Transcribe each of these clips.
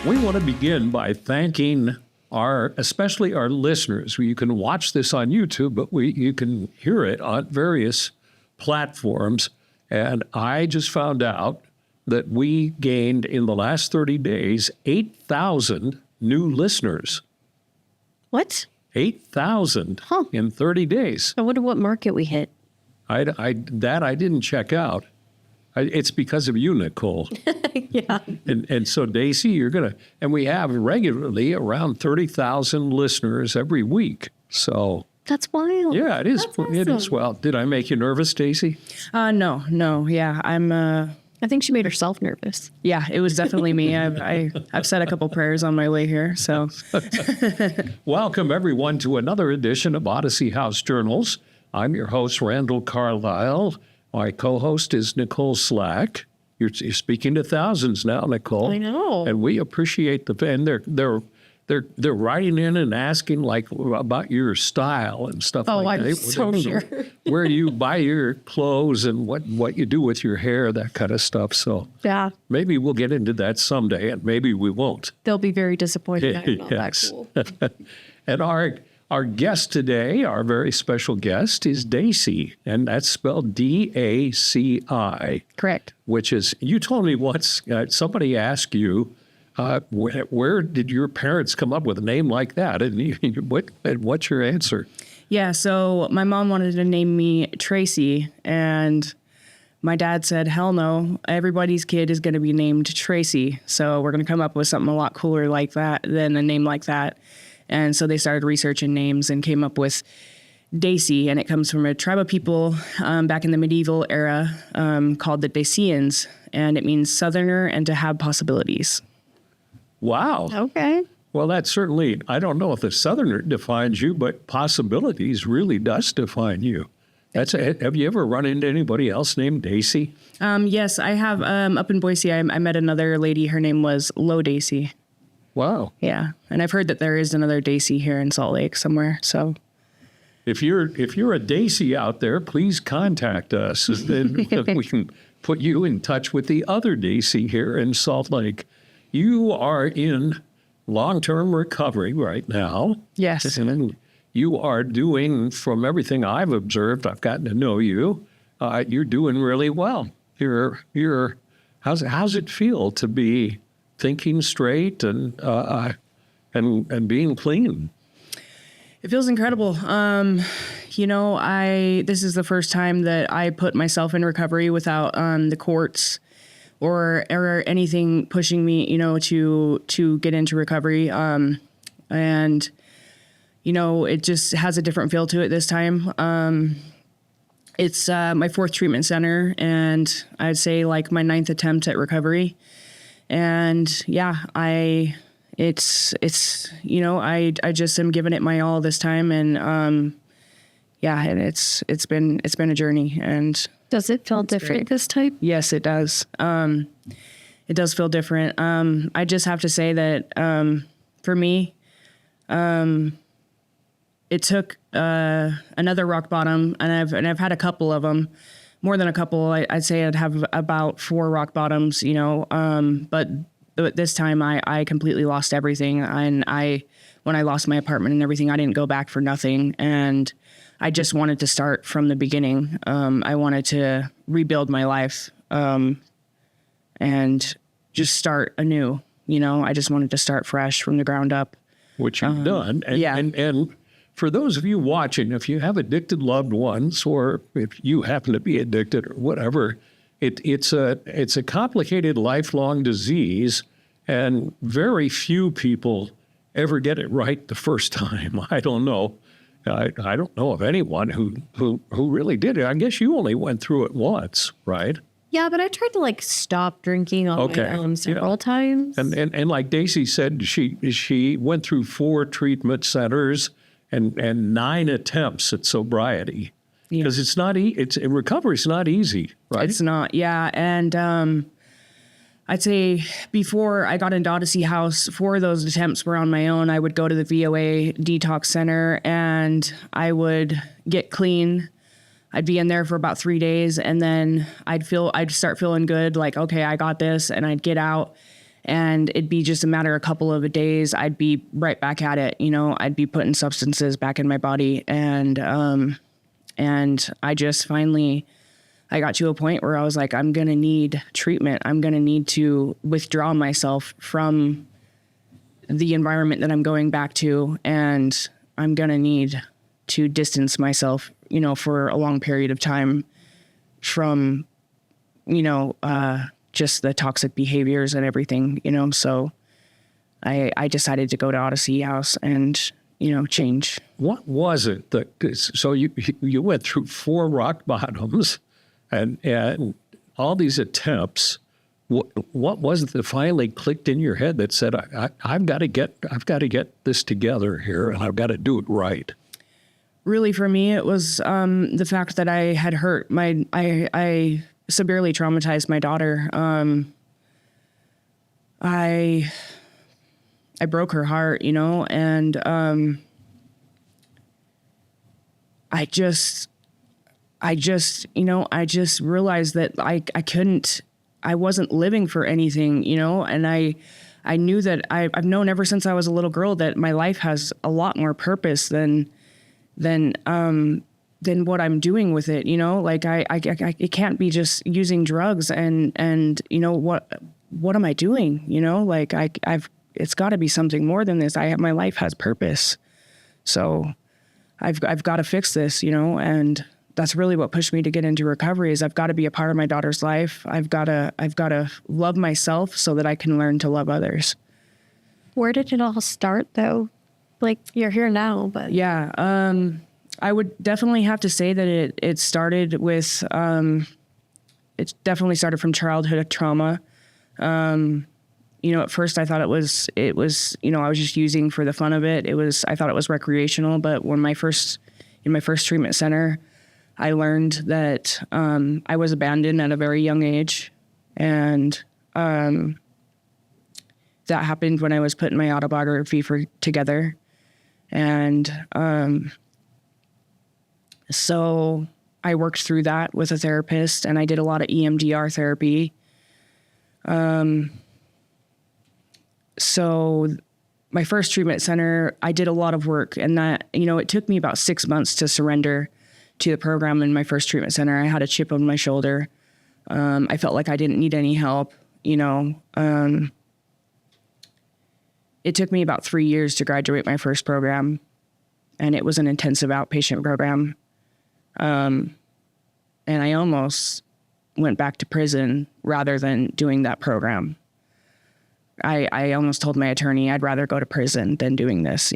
We want to begin by thanking especially our listeners. You can watch this on YouTube, but you can hear it on various platforms. And I just found out that we gained in the last 30 days 8,000 new listeners. What? 8,000 in 30 days. I wonder what market we hit. I didn't check out. It's because of you, Nicole. Yeah. And so, Daisy, and we have regularly around 30,000 listeners every week. So that's wild. Yeah, it is. That's awesome. It is. Well, did I make you nervous, Daisy? No. Yeah, I think she made herself nervous. Yeah, it was definitely me. I've said a couple prayers on my way here. So, welcome everyone to another edition of Odyssey House Journals. I'm your host, Randall Carlisle. My co-host is Nicole Slack. You're speaking to thousands now, Nicole. I know. And we appreciate and they're writing in and asking about your style and stuff like that. I'm so sure. Where you buy your clothes and what you do with your hair, that kind of stuff. So yeah, maybe we'll get into that someday, and maybe we won't. They'll be very disappointed. I'm not that cool. And our guest today, our very special guest, is Daisy, and that's spelled D-A-C-I. Correct. Which is, you told me once, somebody asked you, where did your parents come up with a name like that? And what's your answer? Yeah, so my mom wanted to name me Tracy, and my dad said, hell no, everybody's kid is going to be named Tracy. So we're going to come up with something a lot cooler like that than a name like that. And so they started researching names and came up with Daisy, and it comes from a tribe of people back in the medieval era called the Dacians, and it means southerner and to have possibilities. Wow. Okay. Well, that's certainly, I don't know if the southerner defines you, but possibilities really does define you. Have you ever run into anybody else named Daisy? Yes, I have. Up in Boise, I met another lady. Her name was Low Daisy. Wow. Yeah, and I've heard that there is another Daisy here in Salt Lake somewhere. So, if you're a Daisy out there, please contact us. Then we can put you in touch with the other Daisy here in Salt Lake. You are in long-term recovery right now. Yes. And you are doing, from everything I've observed, I've gotten to know you. You're doing really well. How's it feel to be thinking straight and being clean? It feels incredible. This is the first time that I put myself in recovery without the courts or anything pushing me, to get into recovery. And it just has a different feel to it this time. It's my fourth treatment center, and I'd say like my ninth attempt at recovery. And yeah, I just am giving it my all this time, and and it's been a journey. And does it feel different this time? Yes, it does. It does feel different. I just have to say that for me, it took another rock bottom, and I've had a couple of them. More than a couple, I'd say I'd have about 4 rock bottoms, but this time I completely lost everything. And when I lost my apartment and everything, I didn't go back for nothing. And I just wanted to start from the beginning. I wanted to rebuild my life and just start anew. I just wanted to start fresh from the ground up. Which you've done. And for those of you watching, if you have addicted loved ones, or if you happen to be addicted or whatever, it's a complicated lifelong disease, and very few people ever get it right the first time. I don't know. I don't know of anyone who really did it. I guess you only went through it once, right? Yeah, but I tried to stop drinking on my own several times. And like Daisy said, she went through 4 treatment centers and 9 attempts at sobriety, because it's not recovery's not easy, right? It's not, yeah. And I'd say before I got into Odyssey House, 4 of those attempts were on my own. I would go to the VOA detox center and I would get clean I'd be in there for about 3 days, and then I'd start feeling good, like, okay, I got this, and I'd get out, and it'd be just a matter of a couple of days. I'd be right back at it. I'd be putting substances back in my body. And I just finally, I got to a point where I was like, I'm going to need treatment. I'm going to need to withdraw myself from the environment that I'm going back to. And I'm going to need to distance myself, for a long period of time from, just the toxic behaviors and everything, So I decided to go to Odyssey House and, change. What was it that, so you went through 4 rock bottoms and all these attempts. What was it that finally clicked in your head that said, I've got to get this together here, and I've got to do it right? Really, for me, it was the fact that I had hurt I severely traumatized my daughter. I broke her heart, and I just realized that I wasn't living for anything, and I knew that I've known ever since I was a little girl that my life has a lot more purpose than what I'm doing with it, like it can't be just using drugs and what am I doing? Like it's got to be something more than this. My life has purpose. So I've got to fix this, and that's really what pushed me to get into recovery is I've got to be a part of my daughter's life. I've got to love myself so that I can learn to love others. Where did it all start though? Like you're here now, but yeah, I would definitely have to say that it started with, it definitely started from childhood trauma. At first I thought it was, I was just using for the fun of it. I thought it was recreational, but in my first treatment center, I learned that, I was abandoned at a very young age. And, that happened when I was putting my autobiography together. And, so I worked through that with a therapist, and I did a lot of EMDR therapy. So my first treatment center, I did a lot of work, and that, it took me about 6 months to surrender to the program in my first treatment center. I had a chip on my shoulder. I felt like I didn't need any help, It took me about 3 years to graduate my first program, and it was an intensive outpatient program. And I almost went back to prison rather than doing that program. I almost told my attorney I'd rather go to prison than doing this,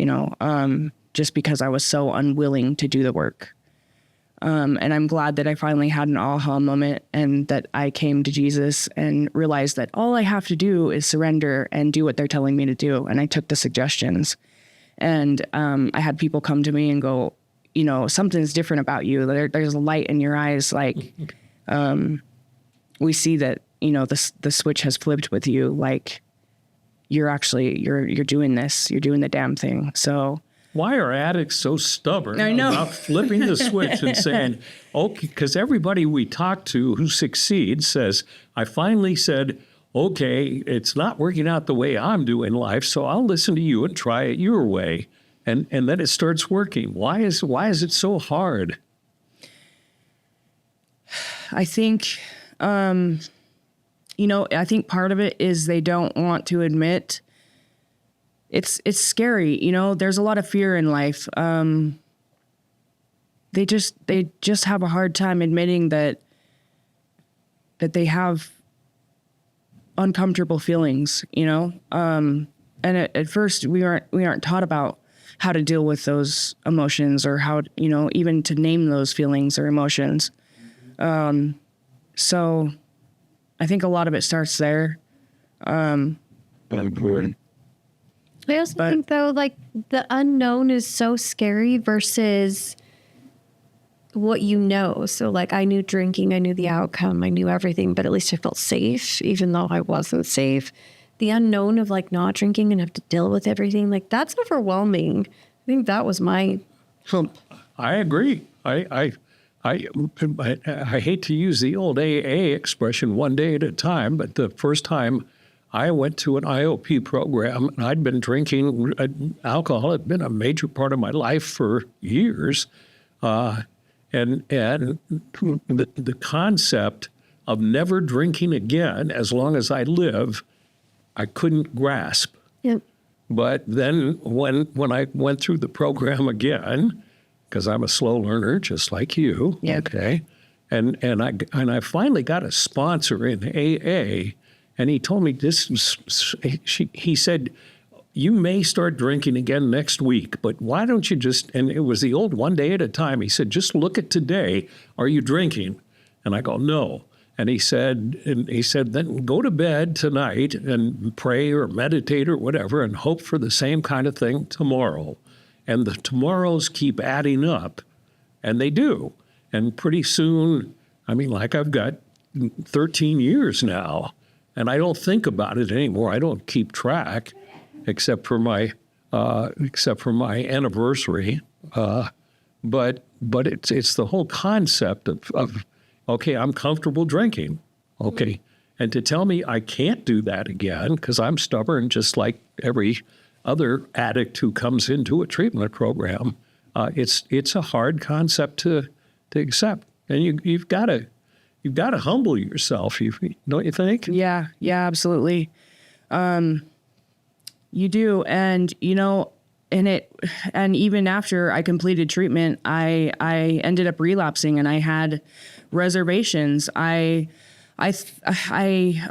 just because I was so unwilling to do the work. And I'm glad that I finally had an aha moment and that I came to Jesus and realized that all I have to do is surrender and do what they're telling me to do. And I took the suggestions, and I had people come to me and go, something's different about you. There's a light in your eyes. Like, we see that, the switch has flipped with you. Like you're doing this, you're doing the damn thing. So why are addicts so stubborn I know. about flipping the switch and saying, okay, because everybody we talk to who succeeds says, I finally said, okay, it's not working out the way I'm doing life, so I'll listen to you and try it your way. And then it starts working. Why is it so hard? I think, I think part of it is they don't want to admit. It's scary, there's a lot of fear in life. They just have a hard time admitting that they have uncomfortable feelings, and at first we aren't taught about how to deal with those emotions or how, even to name those feelings or emotions. So I think a lot of it starts there. I also think though, like the unknown is so scary versus what you know. So like I knew drinking, I knew the outcome, I knew everything, but at least I felt safe, even though I wasn't safe. The unknown of like not drinking and have to deal with everything, like that's overwhelming. I think that was my hump. I agree. I I hate to use the old AA expression, one day at a time, but the first time I went to an IOP program, and I'd been drinking alcohol. It had been a major part of my life for years. And the concept of never drinking again as long as I live, I couldn't grasp. Yep. But then when I went through the program again, because I'm a slow learner just like you, okay, and I finally got a sponsor in AA, and he told me he said, you may start drinking again next week, but why don't you just, and it was the old one day at a time. He said, just look at today. Are you drinking? And I go, no. And he said, then go to bed tonight and pray or meditate or whatever and hope for the same kind of thing tomorrow. And the tomorrows keep adding up, and they do. And pretty soon, I mean, like I've got 13 years now, and I don't think about it anymore. I don't keep track, except for my anniversary. But it's the whole concept of okay, I'm comfortable drinking, okay, and to tell me I can't do that again because I'm stubborn, just like every other addict who comes into a treatment program, it's a hard concept to accept, and you've got to humble yourself. Don't you think? Yeah, absolutely. You do, and and even after I completed treatment, I ended up relapsing, and I had reservations. I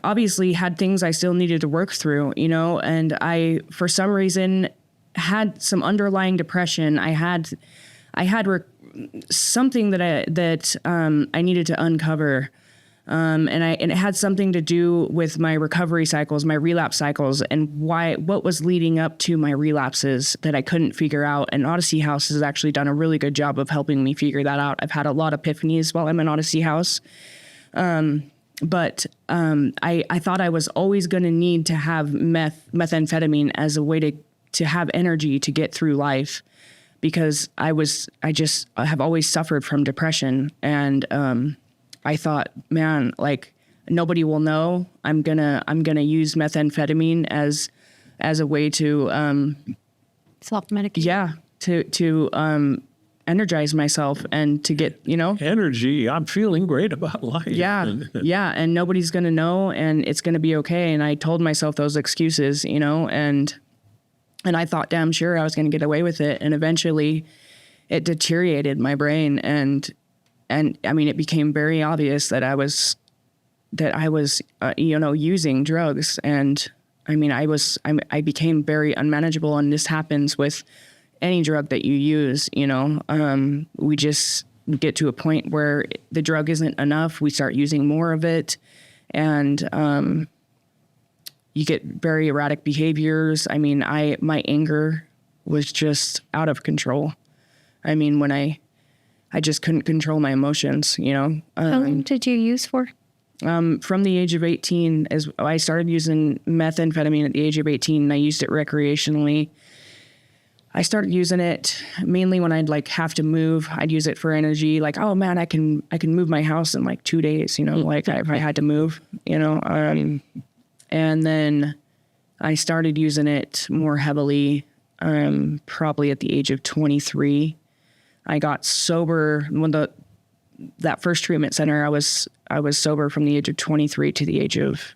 obviously had things I still needed to work through, and I, for some reason, had some underlying depression. I had something that I needed to uncover. And it had something to do with my recovery cycles, my relapse cycles, and what was leading up to my relapses that I couldn't figure out. And Odyssey House has actually done a really good job of helping me figure that out. I've had a lot of epiphanies while I'm in Odyssey House. But I thought I was always going to need to have methamphetamine as a way to have energy to get through life, because I have always suffered from depression. And I thought, man, like nobody will know. I'm gonna use methamphetamine as a way to self-medicate. Yeah, to energize myself and to get energy. I'm feeling great about life. Yeah, and nobody's gonna know, and it's gonna be okay. And I told myself those excuses, and I thought damn sure I was gonna get away with it, and eventually, it deteriorated my brain and I mean, it became very obvious that I was using drugs. And I mean, I became very unmanageable, and this happens with any drug that you use, we just get to a point where the drug isn't enough. We start using more of it, and you get very erratic behaviors. I mean, my anger was just out of control. I mean, when I just couldn't control my emotions, How long did you use for? From the age of 18, as I started using methamphetamine at the age of 18, and I used it recreationally. I started using it mainly when I'd have to move. I'd use it for energy, like, oh man, I can move my house in 2 days, like if I had to move, and then I started using it more heavily, probably at the age of 23. I got sober when that first treatment center. I was sober from the age of 23 to the age of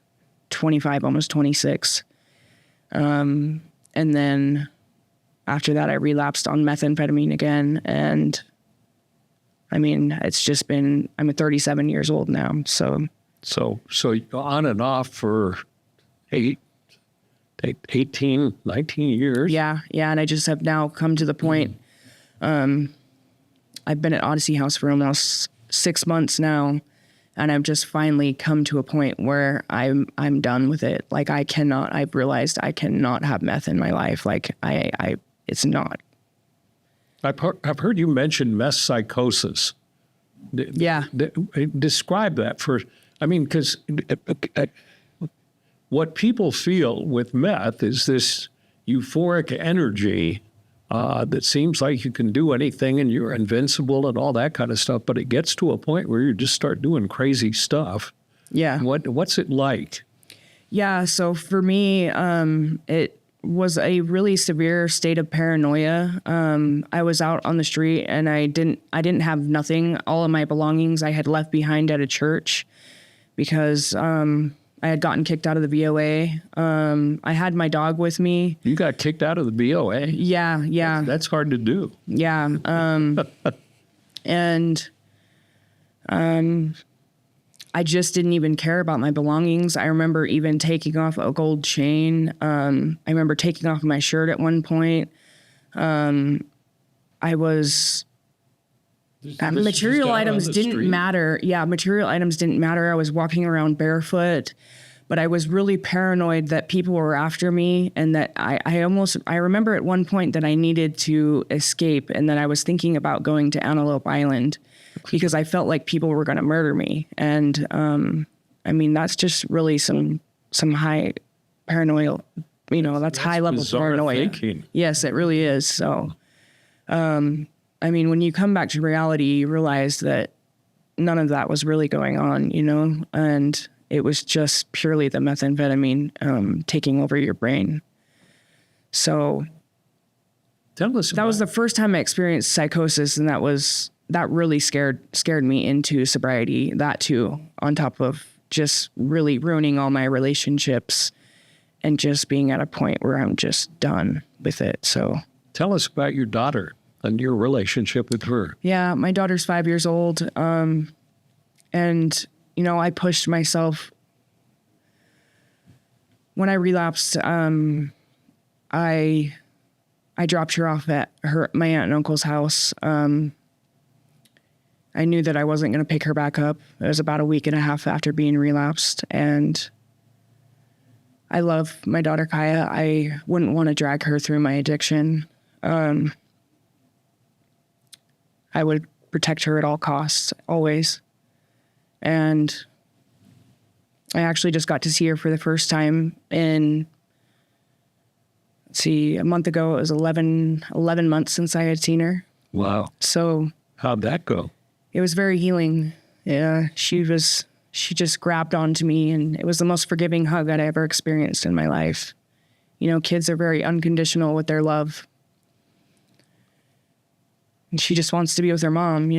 25, almost 26. And then after that, I relapsed on methamphetamine again. And I mean, it's just been, I'm 37 years old now. So on and off for 18, 19 years. Yeah. And I just have now come to the point, I've been at Odyssey House for almost 6 months now, and I've just finally come to a point where I'm done with it. Like I've realized I cannot have meth in my life. Like it's not. I've heard you mention meth psychosis. Yeah. Describe that because what people feel with meth is this euphoric energy that seems like you can do anything and you're invincible and all that kind of stuff. But it gets to a point where you just start doing crazy stuff. Yeah. What's it like? Yeah. So for me, it was a really severe state of paranoia. I was out on the street and I didn't have nothing. All of my belongings I had left behind at a church because I had gotten kicked out of the BOA. I had my dog with me. You got kicked out of the BOA? Yeah, yeah. That's hard to do. Yeah. And I just didn't even care about my belongings. I remember even taking off a gold chain. I remember taking off my shirt at one point. I was... material items didn't matter. Yeah, material items didn't matter. I was walking around barefoot, but I was really paranoid that people were after me and that I remember at one point that I needed to escape and that I was thinking about going to Antelope Island because I felt like people were going to murder me. And I mean, that's just really some high paranoia, that's high level paranoia. Thinking. Yes, it really is. So, I mean, when you come back to reality, you realize that none of that was really going on, and it was just purely the methamphetamine taking over your brain. So tell us that was the first time I experienced psychosis, and that really scared me into sobriety, that too, on top of just really ruining all my relationships and just being at a point where I'm just done with it. So tell us about your daughter and your relationship with her. Yeah, my daughter's 5 years old. And, I pushed myself. When I relapsed, I dropped her off at my aunt and uncle's house. I knew that I wasn't going to pick her back up. It was about a week and a half after being relapsed. And I love my daughter, Kaya. I wouldn't want to drag her through my addiction. I would protect her at all costs, always. And I actually just got to see her for the first time a month ago. It was 11 months since I had seen her. Wow. So how'd that go? It was very healing. Yeah, she just grabbed onto me, and it was the most forgiving hug I'd ever experienced in my life. Kids are very unconditional with their love. And she just wants to be with her mom,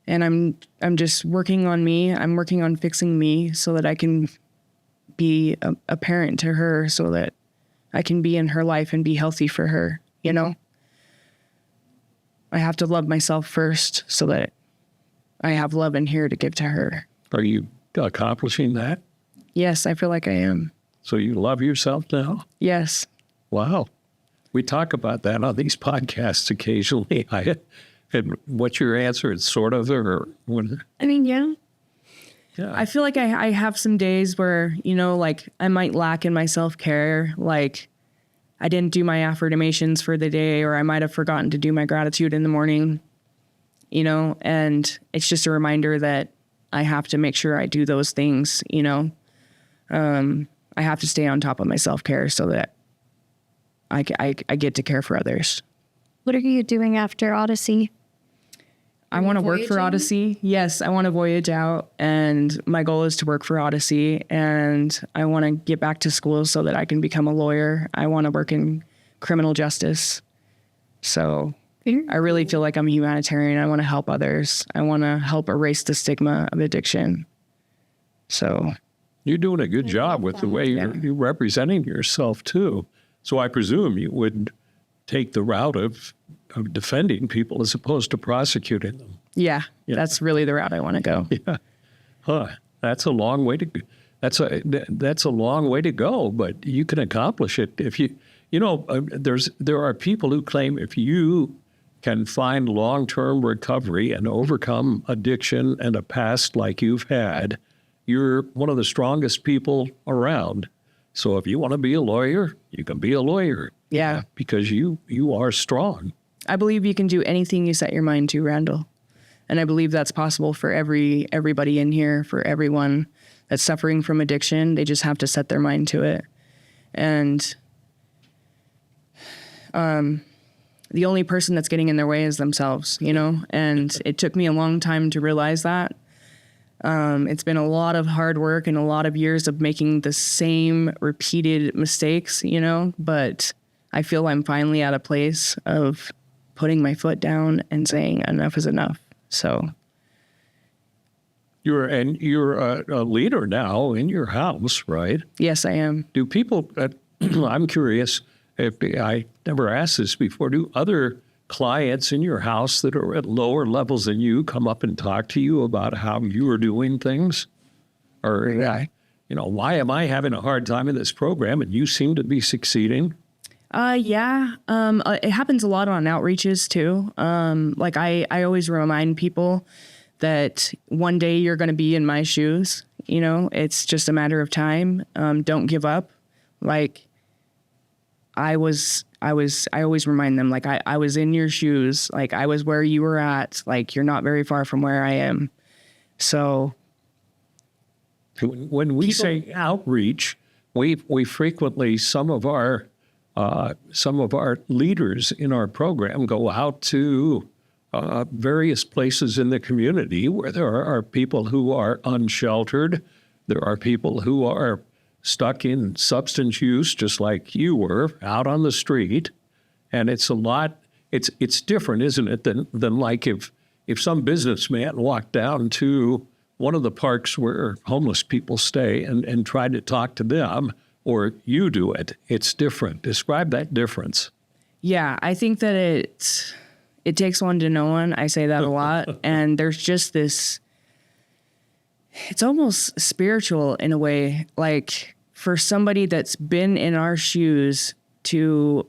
and I'm just working on me. I'm working on fixing me so that I can be a parent to her, so that I can be in her life and be healthy for her, I have to love myself first so that I have love in here to give to her. Are you accomplishing that? Yes, I feel like I am. So you love yourself now? Yes. Wow. We talk about that on these podcasts occasionally. And what's your answer? It's sort of, or when? I mean, yeah. Yeah. I feel like I have some days where, like I might lack in my self-care. Like I didn't do my affirmations for the day, or I might have forgotten to do my gratitude in the morning, and it's just a reminder that I have to make sure I do those things, I have to stay on top of my self-care so that I get to care for others. What are you doing after Odyssey? I want to work for Odyssey. Yes, I want to voyage out, and my goal is to work for Odyssey, and I want to get back to school so that I can become a lawyer. I want to work in criminal justice. So I really feel like I'm a humanitarian. I want to help others. I want to help erase the stigma of addiction. So you're doing a good job with the way you're representing yourself too. So I presume you would take the route of defending people as opposed to prosecuting them. Yeah, that's really the route I want to go. Yeah. Huh. That's a long way to that's a long way to go, but you can accomplish it if there are people who claim if you can find long-term recovery and overcome addiction and a past like you've had, you're one of the strongest people around. So if you want to be a lawyer, you can be a lawyer. Yeah. Because you are strong. I believe you can do anything you set your mind to, Randall. And I believe that's possible for everybody in here, for everyone that's suffering from addiction. They just have to set their mind to it. And the only person that's getting in their way is themselves, and it took me a long time to realize that. It's been a lot of hard work and a lot of years of making the same repeated mistakes, but I feel I'm finally at a place of putting my foot down and saying enough is enough. So you're a leader now in your house, right? yes, I am. Do people, I'm curious, if I never asked this before, do other clients in your house that are at lower levels than you come up and talk to you about how you are doing things? Or, why am I having a hard time in this program and you seem to be succeeding? Yeah. It happens a lot on outreaches too. Like I always remind people that one day you're going to be in my shoes. It's just a matter of time. Don't give up. Like I always remind them, like I was in your shoes. Like I was where you were at. Like you're not very far from where I am. So when we say outreach, we frequently, some of our leaders in our program go out to various places in the community where there are people who are unsheltered. There are people who are stuck in substance use, just like you were, out on the street. And it's a lot, it's different, isn't it, than like if some businessman walked down to one of the parks where homeless people stay and tried to talk to them, or you do it. It's different. Describe that difference. Yeah, I think that it takes one to know one. I say that a lot. And there's just this, it's almost spiritual in a way. Like for somebody that's been in our shoes to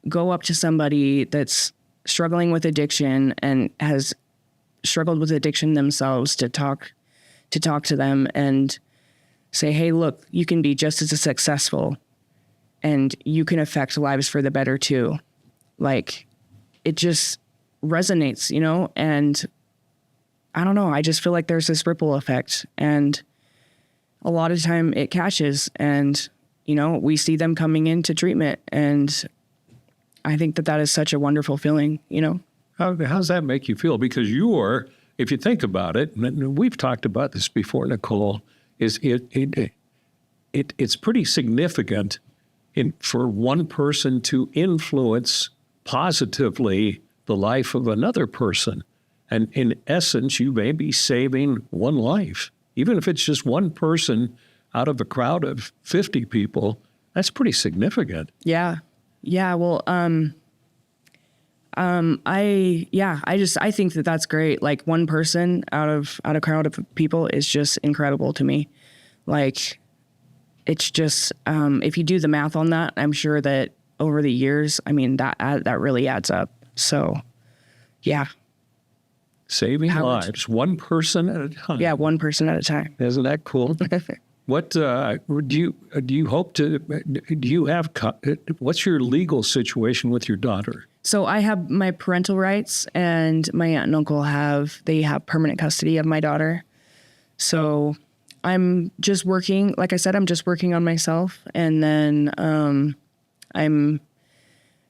go up to somebody that's struggling with addiction and has struggled with addiction themselves to talk to them and say, hey, look, you can be just as successful and you can affect lives for the better too. Like it just resonates, and I don't know. I just feel like there's this ripple effect and a lot of time it catches and, we see them coming into treatment and I think that is such a wonderful feeling, How does that make you feel? Because if you think about it, and we've talked about this before, Nicole, is it's pretty significant for one person to influence positively the life of another person. And in essence, you may be saving one life. Even if it's just one person out of a crowd of 50 people, that's pretty significant. Yeah. Yeah. Well, I think that that's great. Like one person out of a crowd of people is just incredible to me. Like it's just, if you do the math on that, I'm sure that over the years, that really adds up. So yeah. Saving lives, one person at a time. Yeah. One person at a time. Isn't that cool? What do you hope to, what's your legal situation with your daughter? So I have my parental rights and my aunt and uncle have permanent custody of my daughter. So I'm just working, like I said, I'm just working on myself. And then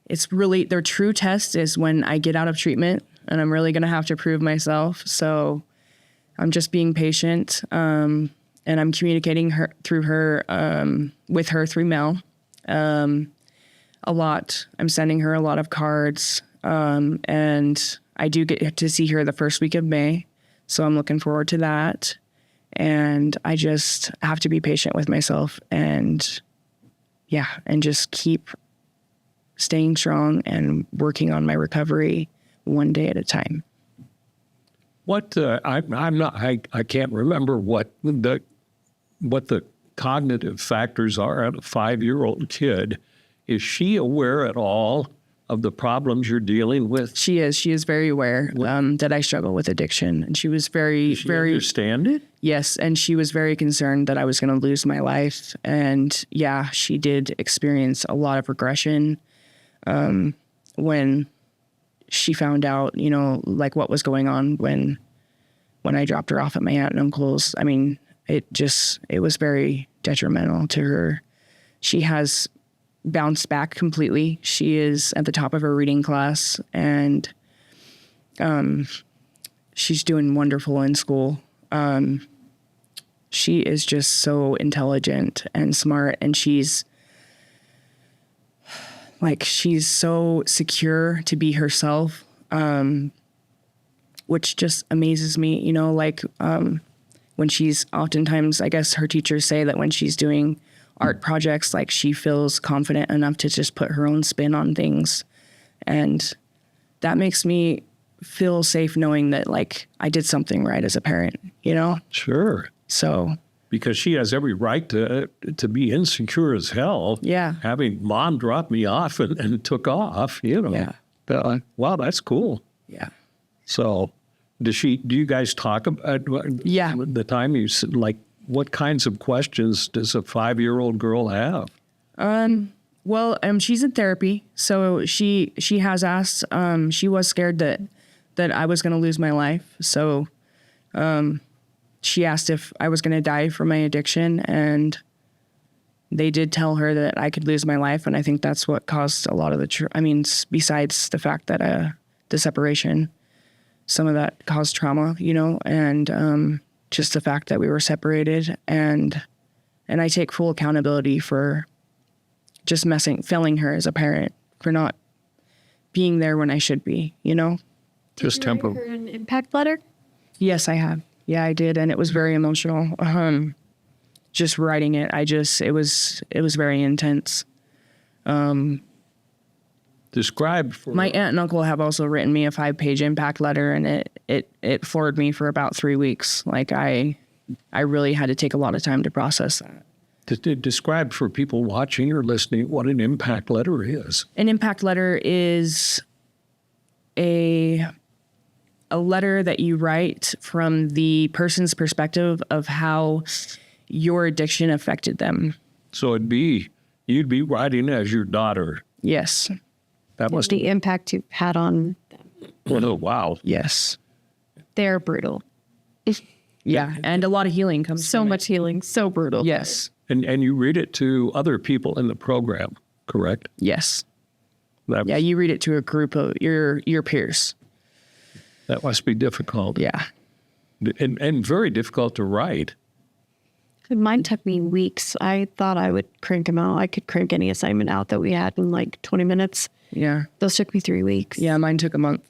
it's really, their true test is when I get out of treatment and I'm really going to have to prove myself. So I'm just being patient. And I'm communicating with her through mail a lot. I'm sending her a lot of cards. And I do get to see her the first week of May. So I'm looking forward to that. And I just have to be patient with myself and just keep staying strong and working on my recovery one day at a time. I can't remember what the cognitive factors are of a 5-year-old kid. Is she aware at all of the problems you're dealing with? She is very aware that I struggle with addiction. And she was very, Does she understand it? Yes. And she was very concerned that I was going to lose my life. And yeah, she did experience a lot of regression when she found out, like what was going on when I dropped her off at my aunt and uncle's. It was very detrimental to her. She has bounced back completely. She is at the top of her reading class, and she's doing wonderful in school. She is just so intelligent and smart, and she's so secure to be herself, which just amazes me, you know, when she's oftentimes, I guess her teachers say that when she's doing art projects, like she feels confident enough to just put her own spin on things. And that makes me feel safe knowing that like I did something right as a parent, you know? Sure. So. Because she has every right to be insecure as hell. Yeah. Having mom drop me off and took off, you know. Yeah. But, wow, that's cool. Yeah. So do you guys talk about the time you like, what kinds of questions does a 5-year-old girl have? Well, she's in therapy, so she has asked. She was scared that I was going to lose my life, so she asked if I was going to die from my addiction, and they did tell her that I could lose my life, and I think that's what caused a lot of besides the fact that the separation, some of that caused trauma, you know, and just the fact that we were separated, and I take full accountability for just failing her as a parent, for not being there when I should be, you know? Just Did you write her an impact letter? Yes, I have. Yeah, I did, and it was very emotional. Just writing it, it was very intense. Describe for my aunt and uncle have also written me a 5-page impact letter, and it floored me for about 3 weeks. Like I really had to take a lot of time to process that. Describe for people watching or listening what an impact letter is. An impact letter is a letter that you write from the person's perspective of how your addiction affected them. So you'd be writing as your daughter. Yes. That must The impact you've had on them. Oh, wow. Yes. They're brutal. Yeah, and a lot of healing comes So from much healing, so brutal. it. Yes. And you read it to other people in the program, correct? Yes. That, Yeah, you read it to a group of your peers. That must be difficult. Yeah. And very difficult to write. Mine took me weeks. I thought I would crank them out. I could crank any assignment out that we had in like 20 minutes. Yeah. Those took me 3 weeks. Yeah, mine took a month.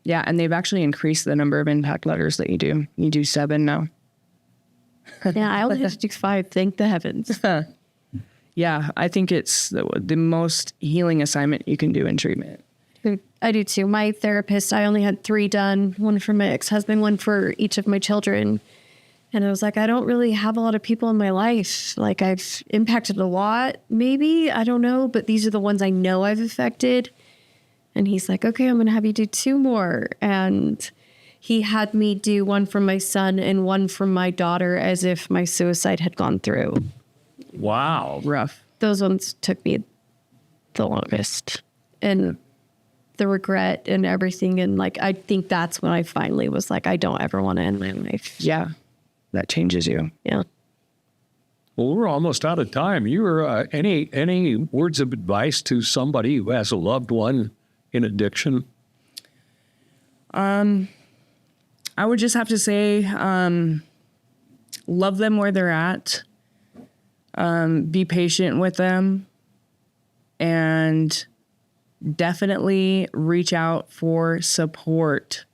Yeah, and they've actually increased the number of impact letters that you do. You do 7 now. Yeah, I only had to do 5. Thank the heavens. Yeah, I think it's the most healing assignment you can do in treatment. I do too. My therapist, I only had 3 done. 1 for my ex-husband, 1 for each of my children. And I was like, I don't really have a lot of people in my life. Like I've impacted a lot, maybe, I don't know, but these are the ones I know I've affected. And he's like, okay, I'm going to have you do 2 more. And he had me do 1 from my son and 1 from my daughter as if my suicide had gone through. Wow. Rough. Those ones took me the longest. And the regret and everything. And like, I think that's when I finally was like, I don't ever want to end my life. Yeah, that changes you. Yeah. Well, we're almost out of time. Any words of advice to somebody who has a loved one in addiction? I would just have to say, love them where they're at. Be patient with them, and definitely reach out for support.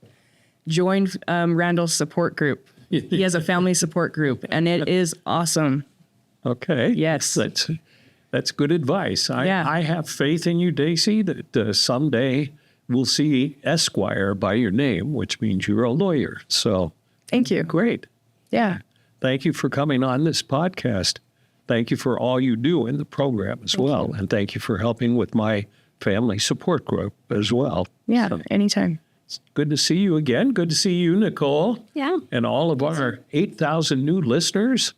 Join Randall's support group. He has a family support group, and it is awesome. Okay. Yes. That's good advice. Yeah. I have faith in you, Daisy, that someday we'll see Esquire by your name, which means you're a lawyer. So Thank you. great. Yeah. Thank you for coming on this podcast. Thank you for all you do in the program as well. And thank you for helping with my family support group as well. Yeah. So Anytime. it's good to see you again. Good to see you, Nicole. Yeah. And all of our 8,000 new listeners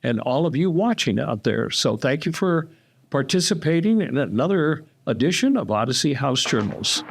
and all of you watching out there. So thank you for participating in another edition of Odyssey House Journals.